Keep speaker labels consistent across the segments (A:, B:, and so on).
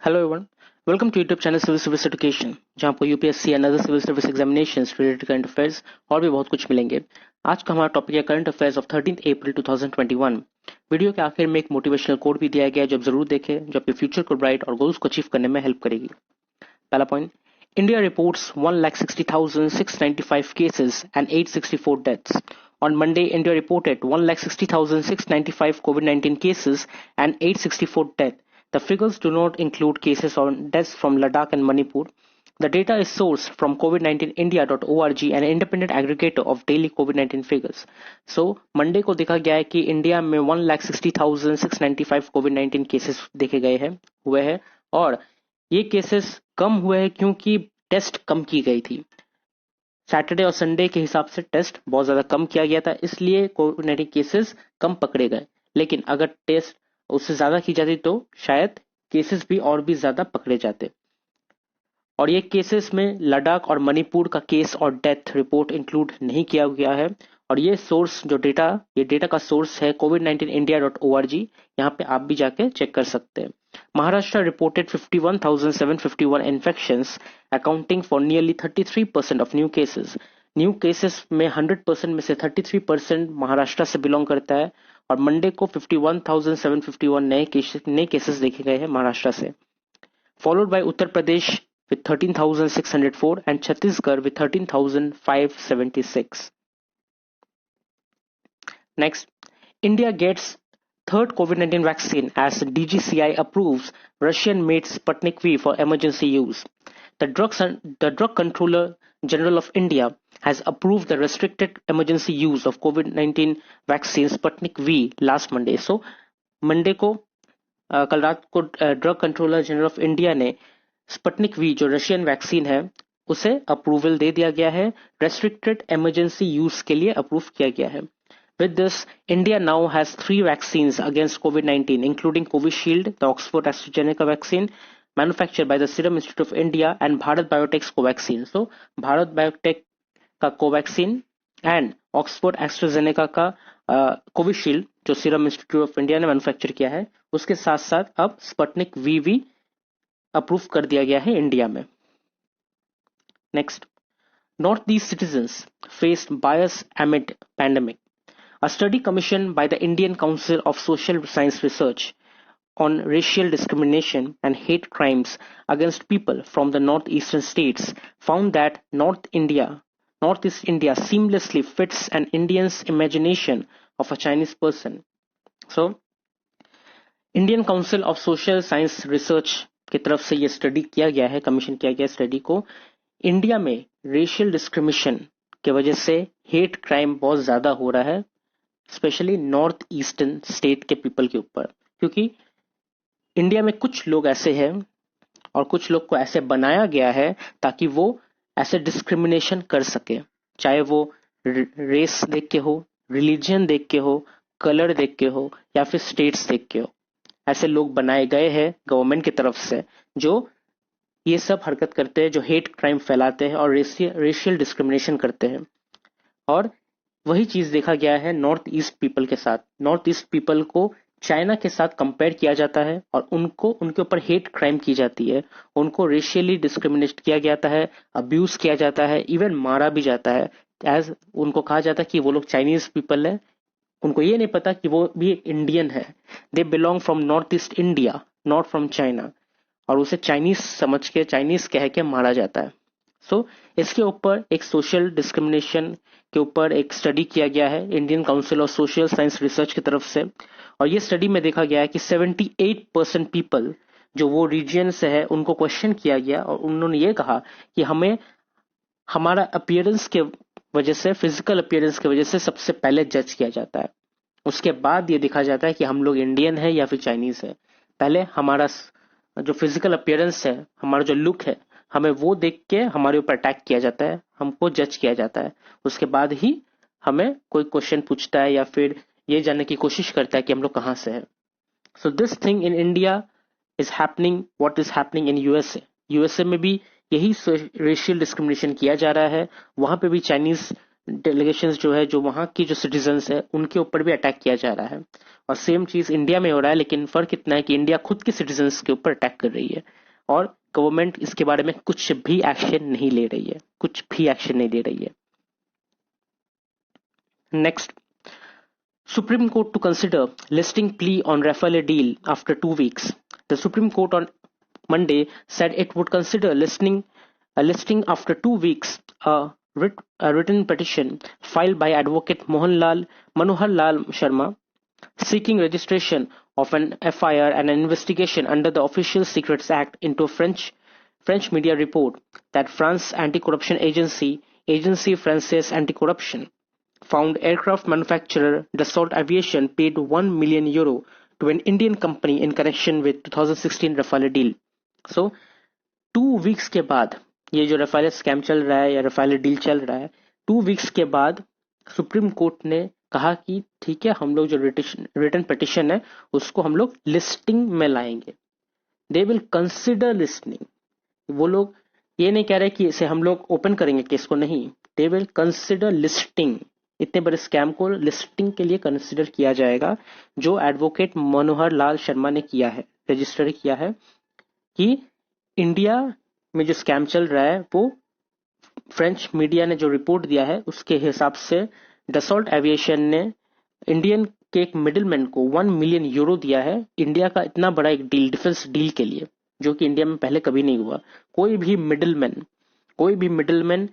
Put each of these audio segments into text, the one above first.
A: Hello everyone, welcome to YouTube channel civil service education, जहां आपको UPSC and other civil service examinations related current affairs और भी बहुत कुछ मिलेंगे। आज का हमारा टॉपिक है current affairs of 13 April 2021। Video के आखिर में एक मोटिवेशनल कोड भी दिया गया है जो आप जरूर देखें, जो आपके फ्यूचर को ब्राइट और गोल्स को अचीव करने में हेल्प करेगी। पहला point, India reports 1,60,695 cases and 864 deaths. On Monday, India reported 1,60,695 COVID-19 cases and 864 deaths. The figures do not include cases or deaths from Ladakh and Manipur. The data is sourced from covid19india.org, an independent aggregator of daily COVID-19 figures. So, Monday को देखा गया है कि India में 1,60,695 COVID-19 cases देखे गए हैं हुए हैं और ये केसेस कम हुए हैं क्योंकि टेस्ट कम की गई थी। सैटरडे और संडे के हिसाब से टेस्ट बहुत ज्यादा कम किया गया था, इसलिए कोविड-19 केसेस कम पकड़े गए। लेकिन अगर टेस्ट उससे ज्यादा की जाती तो शायद केसेस भी और भी ज्यादा पकड़े जाते। और ये केसेस में लद्दाख और मणिपुर का केस और डेथ रिपोर्ट इंक्लूड नहीं किया गया है। और ये सोर्स जो डेटा ये डेटा का सोर्स है covid19india.org, यहाँ पे आप भी जाके चेक कर सकते हैं। Maharashtra reported 51,751 infections, accounting for nearly 33% of new cases. New cases में 100% में से 33% महाराष्ट्र से बिलोंग करता है और मंडे को 51,751 नए केसेस देखे गए हैं महाराष्ट्र से, followed by Uttar Pradesh with 13,604 and Chhattisgarh with 13,576. Next, India gets third COVID-19 vaccine as DGCI approves Russian-made Sputnik V for emergency use. The Drug Controller General of India has approved the restricted emergency use of COVID-19 vaccine Sputnik V last Monday. So, Monday को कल रात को drug controller general of India ने Sputnik V जो Russian vaccine है उसे approval दे दिया गया है, रेस्ट्रिक्टेड इमरजेंसी यूज के लिए अप्रूव किया गया है। With this, India now has 3 vaccines against covid including Covishield, the Oxford AstraZeneca vaccine manufactured by the serum institute of India and Bharat biotechs Covaxin. So Bharat biotech का Covaxin and Oxford AstraZeneca का Covishield जो serum institute of India ने manufacture किया है, उसके साथ साथ अब स्पुतनिक वी भी अप्रूव कर दिया गया है इंडिया में। Next, north east citizens faced bias एमिड pandemic. A study commissioned by the Indian Council of Social Science Research on racial discrimination and hate crimes against people from the northeastern states found that Northeast India seamlessly fits an Indian's imagination of a Chinese person. So, Indian Council of Social Science Research की तरफ से ये study किया गया है, commission किया गया study को। इंडिया में रेशियल डिस्क्रिमिनेशन के वजह से हेट क्राइम बहुत ज्यादा हो रहा है, स्पेशली नॉर्थ ईस्टर्न स्टेट के पीपल के ऊपर, क्योंकि इंडिया में कुछ लोग ऐसे हैं और कुछ लोग को ऐसे बनाया गया है ताकि वो ऐसे डिस्क्रिमिनेशन कर सके, चाहे वो रेस देख के हो, रिलीजन देख के हो, कलर देख के हो या फिर स्टेट्स देख के हो। ऐसे लोग बनाए गए हैं गवर्नमेंट की तरफ से जो ये सब हरकत करते हैं, जो हेट क्राइम फैलाते हैं और रेशियल डिस्क्रिमिनेशन करते हैं। और वही चीज देखा गया है नॉर्थ ईस्ट पीपल के साथ। नॉर्थ ईस्ट पीपल को चाइना के साथ कंपेयर किया जाता है और उनके ऊपर हेट क्राइम की जाती है, उनको रेशियली डिस्क्रिमिनेट किया जाता है, अब्यूज किया जाता है, इवन मारा भी जाता है। एज उनको कहा जाता है कि वो लोग चाइनीज पीपल है, उनको ये नहीं पता कि वो भी इंडियन है। They belong from north east India, not from China, और उसे चाइनीज समझ के, चाइनीज कह के मारा जाता है। सो इसके ऊपर एक सोशल डिस्क्रिमिनेशन के ऊपर एक स्टडी किया गया है Indian council of social science research की तरफ से। और ये स्टडी में देखा गया है कि 78% पीपल जो वो रीजन से है उनको क्वेश्चन किया गया और उन्होंने ये कहा कि हमें हमारा अपीयरेंस के वजह से, फिजिकल अपीयरेंस की वजह से सबसे पहले जज किया जाता है। उसके बाद ये देखा जाता है कि हम लोग इंडियन है या फिर चाइनीज है। पहले हमारा जो फिजिकल अपीयरेंस है, हमारा जो लुक है, हमें वो देख के हमारे ऊपर अटैक किया जाता है, हमको जज किया जाता है। उसके बाद ही हमें कोई क्वेश्चन पूछता है या फिर ये जानने की कोशिश करता है कि हम लोग कहाँ से हैं। So this thing in India is happening, what is happening in USA. USA में भी यही रेशियल डिस्क्रिमिनेशन किया जा रहा है। वहां पे भी चाइनीज डेलीगेशंस जो है, जो वहाँ की जो सिटीजन्स है, उनके ऊपर भी अटैक किया जा रहा है। और सेम चीज इंडिया में हो रहा है, लेकिन फर्क इतना है कि इंडिया खुद के सिटीजन्स के ऊपर अटैक कर रही है और गवर्नमेंट इसके बारे में कुछ भी एक्शन नहीं ले रही है, कुछ भी एक्शन नहीं ले रही है। Next, Supreme Court to consider listing plea on Rafale deal after 2 weeks. The Supreme Court on Monday said it would consider listing after 2 weeks a written petition filed by advocate Manohar Lal Sharma seeking registration of an FIR and an investigation under the Official Secrets Act into a French media report that France anti-corruption agency, Agence Française Anti-Corruption, found aircraft manufacturer Dassault Aviation paid €1 million to an Indian company in connection with 2016 Rafale deal. So, 2 weeks के बाद, ये जो रफाले scam चल रहा है या रफाले deal चल रहा है, 2 weeks के बाद सुप्रीम कोर्ट ने कहा कि ठीक है, हम लोग जो रिटर्न पिटिशन है उसको हम लोग लिस्टिंग में लाएंगे। They will consider listing. वो लोग ये नहीं कह रहे कि इसे हम लोग ओपन करेंगे केस को, नहीं, दे विल कंसिडर लिस्टिंग। इतने बड़े स्कैम को लिस्टिंग के लिए कंसिडर किया जाएगा, जो एडवोकेट मनोहर लाल शर्मा ने किया है, रजिस्टर किया है कि इंडिया में जो स्कैम चल रहा है वो फ्रेंच मीडिया ने जो रिपोर्ट दिया है उसके हिसाब से डसॉल्ट एविएशन ने इंडियन के एक मिडिलमैन को €1 million दिया है इंडिया का इतना बड़ा एक डील, डिफेंस डील के लिए, जो कि इंडिया में पहले कभी नहीं हुआ। कोई भी मिडिलमैन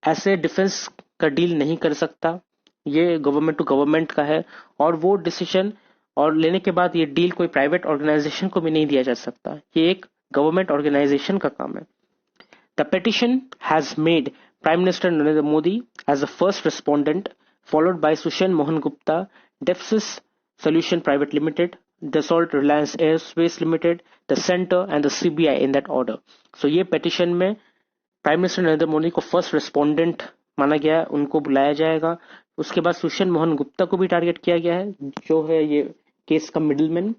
A: ऐसे डिफेंस का डील नहीं कर सकता। ये गवर्नमेंट टू गवर्नमेंट का है और वो डिसीजन और लेने के बाद ये डील कोई प्राइवेट ऑर्गेनाइजेशन को भी नहीं दिया जा सकता। ये एक गवर्नमेंट ऑर्गेनाइजेशन का काम है। The petition has made prime minister Narendra Modi as the first respondent, followed by Sushen Mohan Gupta, Defsis Solution Private Limited, Dassault Reliance Aerospace Limited, the Center and the CBI in that order. So ये petition में prime minister Narendra Modi को first respondent माना गया है, उनको बुलाया जाएगा। उसके बाद सुशन मोहन गुप्ता को भी टारगेट किया गया है, जो है ये केस का middleman.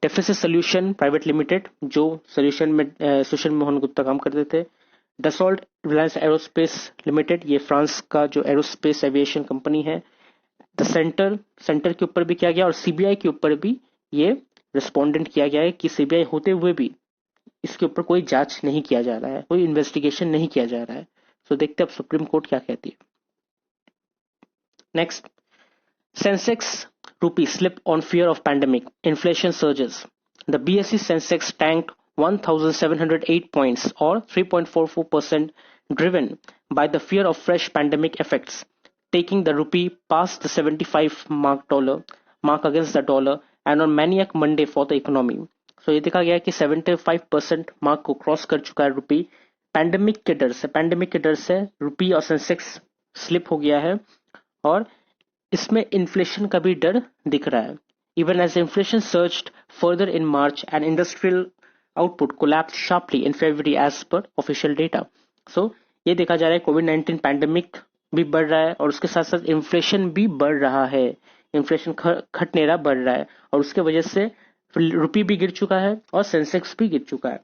A: Deficit solution private limited, जो सोल्यूशन में सुशन मोहन गुप्ता काम करते थे। डसॉल्ट रिलायंस एरोस्पेस लिमिटेड, ये फ्रांस का जो एरोस्पेस एविएशन कंपनी है। द सेंटर के ऊपर भी किया गया और सीबीआई के ऊपर भी ये रिस्पोंडेंट किया गया है कि सीबीआई होते हुए भी इसके ऊपर कोई जांच नहीं किया जा रहा है, कोई इन्वेस्टिगेशन नहीं किया जा रहा है। सो देखते हैं अब सुप्रीम कोर्ट क्या कहती है। Next, Sensex rupee slip on fear of pandemic, inflation surges. The BSE Sensex tanked 1,708 points or 3.44%, driven by the fear of fresh pandemic effects, taking the rupee past the 75 mark against the dollar and on Maniac Monday for the economy. So ये देखा गया कि 75% mark को cross कर चुका है रुपी। Pandemic के डर से रुपी और सेंसेक्स स्लिप हो गया है और इसमें इन्फ्लेशन का भी डर दिख रहा है। Even as inflation surged further in March and industrial output collapsed sharply in February as per official data. So ये देखा जा रहा है कोविड-19 पैंडेमिक भी बढ़ रहा है और उसके साथ साथ इन्फ्लेशन भी बढ़ रहा है। इन्फ्लेशन घट नहीं रहा, बढ़ रहा है और उसके वजह से रुपी भी गिर चुका है और सेंसेक्स भी गिर चुका है।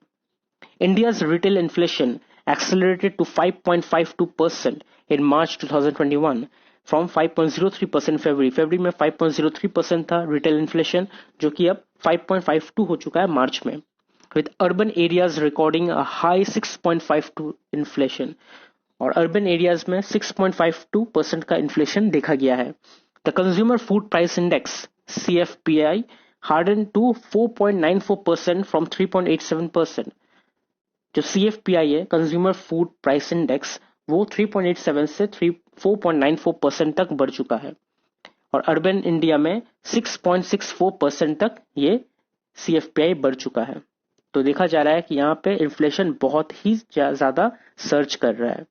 A: India's retail inflation accelerated to 5.52% in March 2021 from 5.03% फरवरी में 5.03% था रिटेल इन्फ्लेशन, जो कि अब 5.52 हो चुका है मार्च में, with urban areas recording a high 6.52 inflation और अर्बन एरियाज में 6.52% का इन्फ्लेशन देखा गया है। The consumer food price index CFPI hardened to 4.94% from 3.87%। जो CFPI है, कंज्यूमर फूड प्राइस इंडेक्स, वो 3.87 से 4.94% तक बढ़ चुका है और अर्बन इंडिया में 6.64% तक ये CFPI बढ़ चुका है। तो देखा जा रहा है कि यहाँ पे इन्फ्लेशन बहुत ही ज्यादा सर्ज कर रहा है।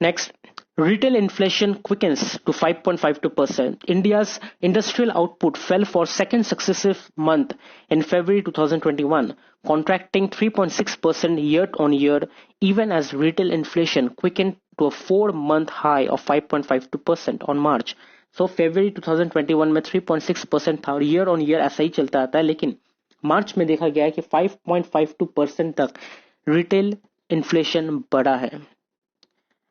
A: Next, retail inflation quickens to 5.52%. India's industrial output fell for second successive month in February 2021, contracting 3.6% year-on-year, even as retail inflation quickened to a 4-month high of 5.52% on March. So February 2021 में 3.6% था और year-on-year ऐसा ही चलता आता है, लेकिन मार्च में देखा गया है कि 5.52% तक रिटेल इन्फ्लेशन बढ़ा है।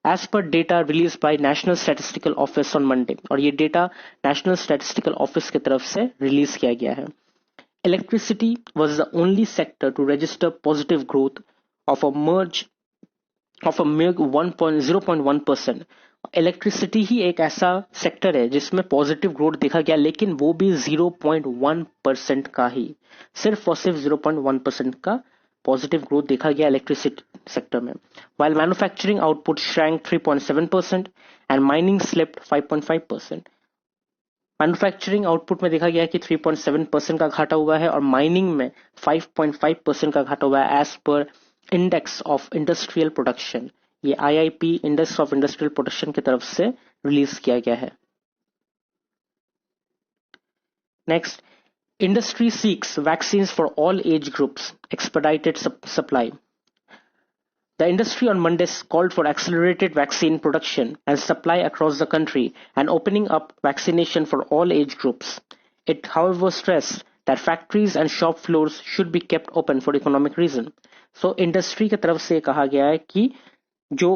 A: As per data release by national statistical office on Monday, और ये डेटा नेशनल स्टैटिस्टिकल ऑफिस की तरफ से रिलीज किया गया है. Electricity was the only sector to register positive growth of a mere 0.1%. Electricity ही एक ऐसा सेक्टर है जिसमें पॉजिटिव ग्रोथ देखा गया, लेकिन वो भी 0.1% का ही, सिर्फ और सिर्फ 0.1% का पॉजिटिव ग्रोथ देखा गया इलेक्ट्रिसिटी सेक्टर में. while manufacturing output shrank 3.7% and mining slipped 5.5%. Manufacturing output में देखा गया है कि 3.7% का घाटा हुआ है और माइनिंग में 5.5% का घाटा हुआ है as per index of industrial production. ये IIP index of industrial production की तरफ से रिलीज किया गया है. Next, industry seeks vaccines for all age groups, expedited supply. The industry on Monday called for accelerated vaccine production and supply across the country and opening up vaccination for all age groups. It, however, stressed that factories and shop floors should be kept open for economic reason. So, industry की तरफ से कहा गया है कि जो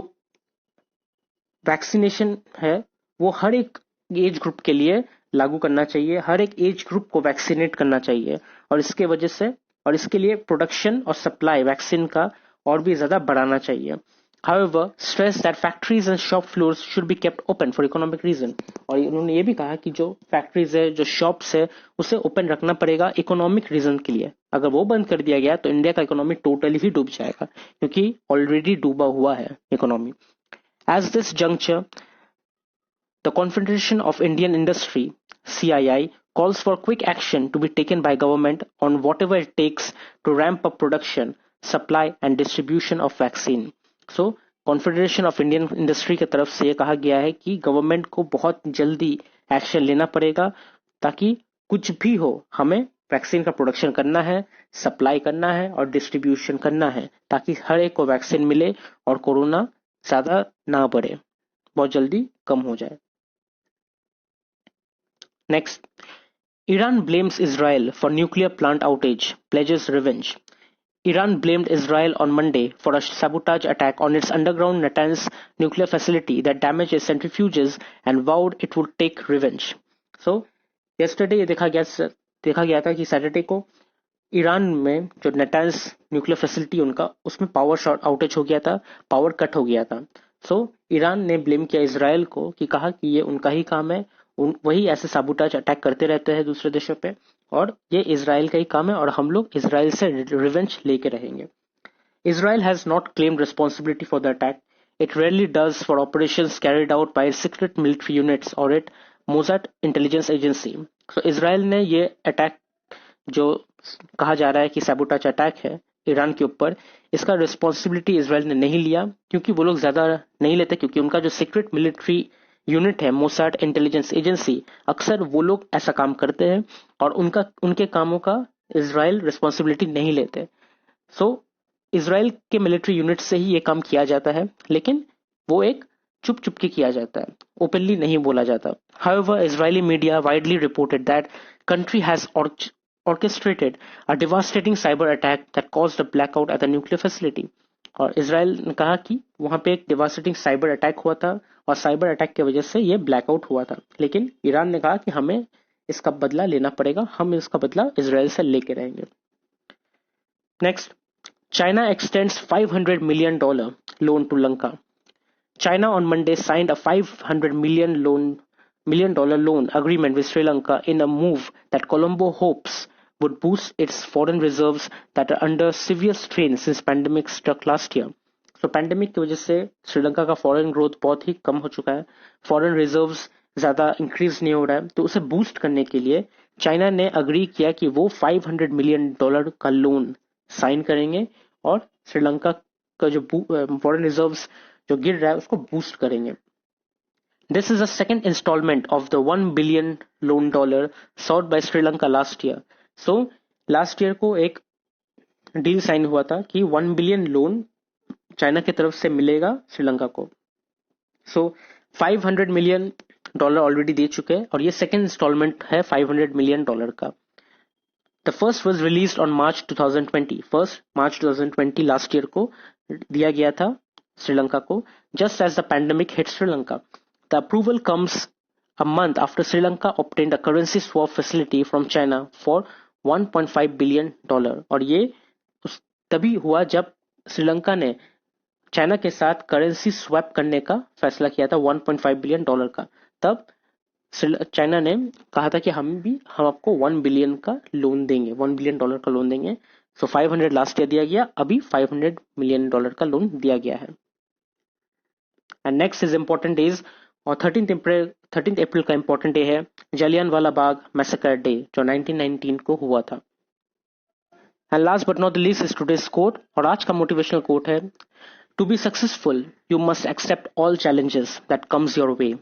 A: vaccination है वो हर एक एज ग्रुप के लिए लागू करना चाहिए, हर एक एज ग्रुप को वैक्सीनेट करना चाहिए, और इसके वजह से और इसके लिए प्रोडक्शन और सप्लाई वैक्सीन का और भी ज्यादा बढ़ाना चाहिए. However, stress that factories and shop floors should be kept open for economic reason. और उन्होंने ये भी कहा कि जो फैक्ट्रीज है, जो शॉप्स है, उसे ओपन रखना पड़ेगा इकोनॉमिक रीजन के लिए. अगर वो बंद कर दिया गया तो इंडिया का इकोनॉमी टोटली ही डूब जाएगा, क्योंकि ऑलरेडी डूबा हुआ है economy. As this juncture, the Confederation of Indian Industry (CII) calls for quick action to be taken by government on whatever it takes to ramp up production, supply and distribution of vaccine. So, confederation of Indian industry की तरफ से ये कहा गया है कि government को बहुत जल्दी एक्शन लेना पड़ेगा, ताकि कुछ भी हो हमें वैक्सीन का प्रोडक्शन करना है, सप्लाई करना है और डिस्ट्रीब्यूशन करना है, ताकि हर एक को वैक्सीन मिले और कोरोना ज्यादा ना बढ़े, बहुत जल्दी कम हो जाए. Next, Iran blames Israel for nuclear plant outage, pledges revenge. Iran blamed Israel on Monday for a sabotage attack on its underground Natanz nuclear facility that damaged its centrifuges and vowed it would take revenge. So, yesterday ये देखा गया था कि Saturday को Iran में जो नेटेंस nuclear facility उनका, उसमें पावर शॉर्ट आउटेज हो गया था, पावर कट हो गया था. सो ईरान ने ब्लेम किया इजराइल को कि कहा कि ये उनका ही काम है, वही ऐसे साबुटाज अटैक करते रहते हैं दूसरे देशों पे, और ये इजराइल का ही काम है और हम लोग इजराइल से रिवेंज लेके रहेंगे. Israel has not claimed responsibility for the attack. It rarely does for operations carried out by secret military units or it Mossad intelligence agency. So Israel ने ये अटैक जो कहा जा रहा है कि सैबोटाज अटैक है ईरान के ऊपर, इसका रिस्पॉन्सिबिलिटी इजराइल ने नहीं लिया, क्योंकि वो लोग ज्यादा नहीं लेते, क्योंकि उनका जो सीक्रेट मिलिट्री यूनिट है मोसाद इंटेलिजेंस एजेंसी, अक्सर वो लोग ऐसा काम करते हैं और उनके कामों का इजराइल रिस्पॉन्सिबिलिटी नहीं लेते. सो इजराइल के मिलिट्री यूनिट से ही ये काम किया जाता है, लेकिन वो एक चुप चुप के किया जाता है, ओपनली नहीं बोला जाता. However, Israeli media widely reported that country has orchestrated a devastating cyber attack that caused a blackout at the nuclear facility. और इजराइल ने कहा कि वहां पे एक डिवास्टेटिंग साइबर अटैक हुआ था और साइबर अटैक की वजह से ये ब्लैकआउट हुआ था, लेकिन ईरान ने कहा कि हमें इसका बदला लेना पड़ेगा, हम इसका बदला इजराइल से लेके रहेंगे. Next, China x tends $500 million loan to Lanka. China on Monday signed a $500 million loan agreement with Sri Lanka in a move that Colombo hopes would boost its foreign reserves that are under severe strain since pandemic struck last year. So pandemic की वजह से श्रीलंका का foreign growth बहुत ही कम हो चुका है, foreign reserves ज्यादा increase नहीं हो रहा है, तो उसे बूस्ट करने के लिए चाइना ने अग्री किया कि वो $500 million का लोन साइन करेंगे और श्रीलंका का जो फॉरेन रिजर्व्स जो गिर रहा है उसको बूस्ट करेंगे. This is a second installment of the $1 billion loan sought by Sri Lanka last year. So last year को एक डील साइन हुआ था कि $1 billion लोन चाइना की तरफ से मिलेगा श्रीलंका को. सो $500 million ऑलरेडी दे चुके हैं और ये सेकेंड इंस्टॉलमेंट है $500 million का. The first was release on March 2020. First March 2020 last year को दिया गया था श्रीलंका को just as the pandemic hit Sri Lanka. The approval comes a month after Sri Lanka obtained a currency swap facility from China for $1.5 billion. और ये तभी हुआ जब श्रीलंका ने चाइना के साथ करेंसी स्वैप करने का फैसला किया था $1.5 बिलियन का. तब चाइना ने कहा था कि हम आपको $1 बिलियन का लोन देंगे, $1 बिलियन का लोन देंगे. सो 500 लास्ट ईयर दिया गया, अभी $500 मिलियन का लोन दिया गया है. And next is important days, और 13 अप्रैल का इंपॉर्टेंट डे है, जलियांवाला बाग मैसेकर डे, जो 1919 को हुआ था. And last but not the least is today's quote, और आज का मोटिवेशनल कोट है, to be successful you must accept all challenges that comes your way,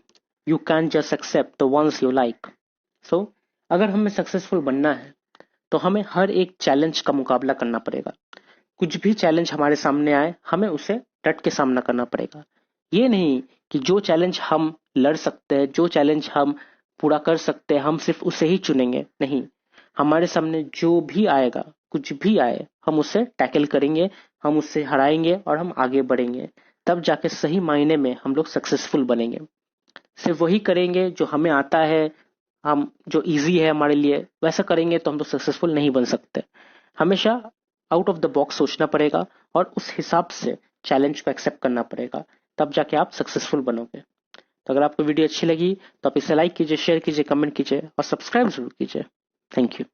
A: you can just accept the ones you like. So अगर हमें successful बनना है तो हमें हर एक चैलेंज का मुकाबला करना पड़ेगा. कुछ भी चैलेंज हमारे सामने आए, हमें उसे डट के सामना करना पड़ेगा. ये नहीं कि जो चैलेंज हम लड़ सकते हैं, जो चैलेंज हम पूरा कर सकते हैं, हम सिर्फ उसे ही चुनेंगे. नहीं, हमारे सामने जो भी आएगा, कुछ भी आए, हम उसे टैकल करेंगे, हम उससे हराएंगे और हम आगे बढ़ेंगे. तब जाके सही मायने में हम लोग सक्सेसफुल बनेंगे. सिर्फ वही करेंगे जो हमें आता है, हम जो इजी है हमारे लिए, वैसा करेंगे तो हम लोग सक्सेसफुल नहीं बन सकते. हमेशा आउट ऑफ द बॉक्स सोचना पड़ेगा और उस हिसाब से चैलेंज को एक्सेप्ट करना पड़ेगा, तब जाके आप सक्सेसफुल बनोगे. तो अगर आपको वीडियो अच्छी लगी तो आप इसे लाइक कीजिए, शेयर कीजिए, कमेंट कीजिए और सब्सक्राइब जरूर कीजिए. Thank you.